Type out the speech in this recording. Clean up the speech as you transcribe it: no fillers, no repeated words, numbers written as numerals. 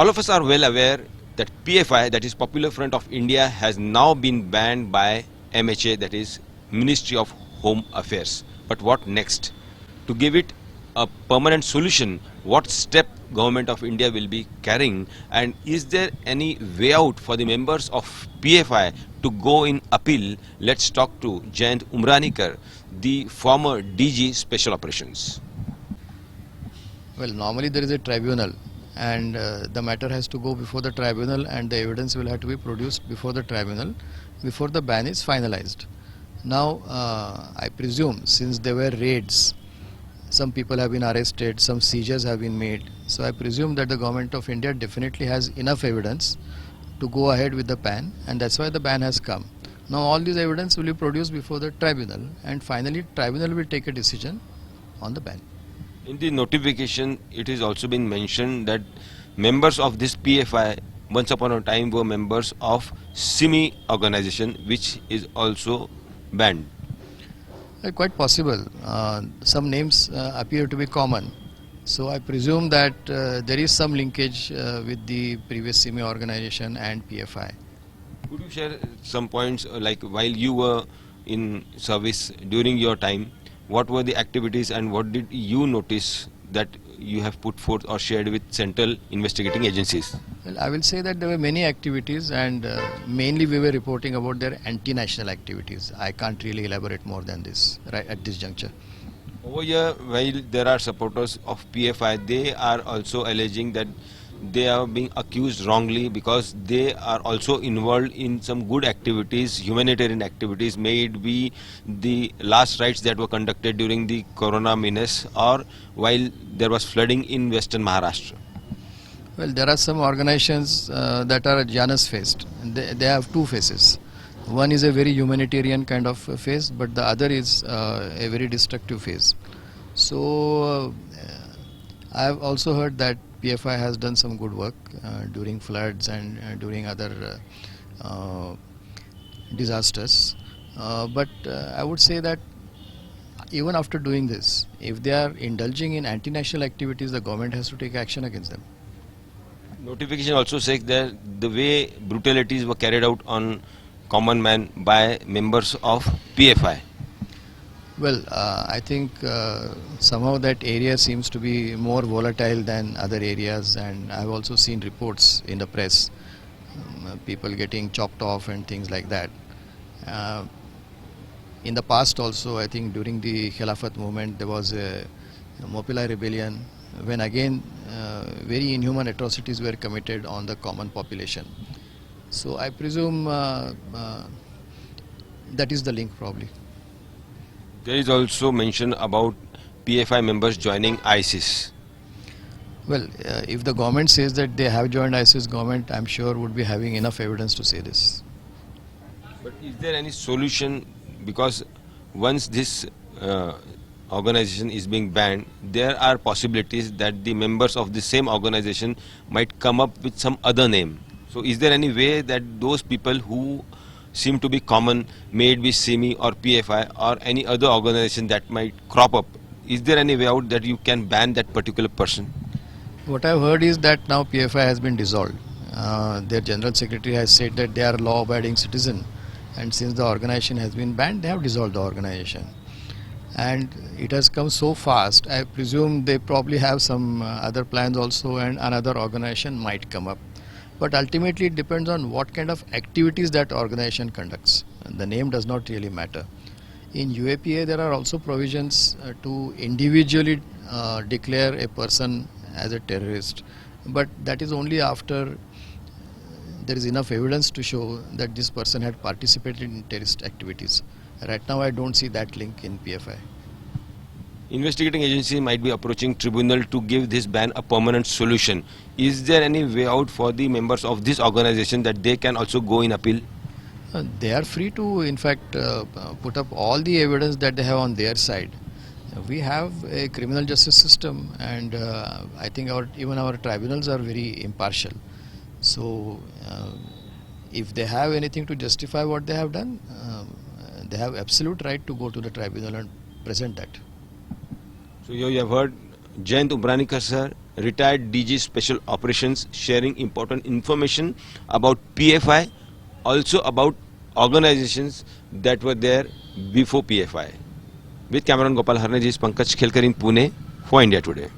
All of us are well aware that PFI, that is Popular Front of India, has now been banned by MHA, that is Ministry of Home Affairs. But what next? To give it a permanent solution, what step Government of India will be carrying, and is there any way out for the members of PFI to go in appeal? Let's talk to Jayant Umranikar, the former DG Special Operations. Well, normally there is a tribunal, and the matter has to go before the tribunal, and the evidence will have to be produced before the tribunal before the ban is finalized. Now, I presume since there were raids, some people have been arrested, some seizures have been made. So I presume that the Government of India definitely has enough evidence to go ahead with the ban, and that's why the ban has come. Now all this evidence will be produced before the tribunal, and finally tribunal will take a decision on the ban. In the notification, it is also been mentioned that members of this PFI once upon a time were members of SIMI organization, which is also banned. Quite possible. Some names appear to be common. So I presume that there is some linkage with the previous SIMI organization and PFI. Could you share some points, like while you were in service during your time, what were the activities and what did you notice that you have put forth or shared with central investigating agencies? Well, I will say that there were many activities, and mainly we were reporting about their anti-national activities. I can't really elaborate more than this right at this juncture. Over here, while there are supporters of PFI, they are also alleging that they are being accused wrongly because they are also involved in some good activities, humanitarian activities, may it be the last rites that were conducted during the Corona menace or while there was flooding in Western Maharashtra. Well, there are some organizations that are Janus-faced. They have two faces. One is a very humanitarian kind of phase, but the other is a very destructive phase. So I have also heard that PFI has done some good work during floods and during other disasters. But I would say that even after doing this, if they are indulging in anti-national activities, the government has to take action against them. Notification also says that the way brutalities were carried out on common man by members of PFI. Well, I think somehow that area seems to be more volatile than other areas, and I've also seen reports in the press, people getting chopped off and things like that. In the past also, I think during the Khilafat movement, there was a Mopila rebellion when again very inhuman atrocities were committed on the common population. So I presume that is the link probably. There is also mention about PFI members joining ISIS. Well, if the government says that they have joined ISIS, government I'm sure would be having enough evidence to say this. But is there any solution, because once this organization is being banned, there are possibilities that the members of the same organization might come up with some other name. So is there any way that those people who seem to be common, may it be SIMI or PFI or any other organization that might crop up, is there any way out that you can ban that particular person? What I've heard is that now PFI has been dissolved. Their general secretary has said that they are law-abiding citizen, and since the organization has been banned, they have dissolved the organization. And it has come so fast, I presume they probably have some other plans also, and another organization might come up. But ultimately it depends on what kind of activities that organization conducts. And the name does not really matter. In UAPA there are also provisions to individually declare a person as a terrorist, but that is only after there is enough evidence to show that this person had participated in terrorist activities. Right now I don't see that link in PFI. Investigating agency might be approaching tribunal to give this ban a permanent solution. Is there any way out for the members of this organization that they can also go in appeal? They are free to in fact put up all the evidence that they have on their side. We have a criminal justice system, and I think even our tribunals are very impartial. So if they have anything to justify what they have done, they have absolute right to go to the tribunal and present that. So you have heard Jayant Umranikar sir, retired DG Special Operations, sharing important information about PFI, also about organizations that were there before PFI. With Cameron Gopal Harnage is Pankaj Khelkar in Pune for India Today.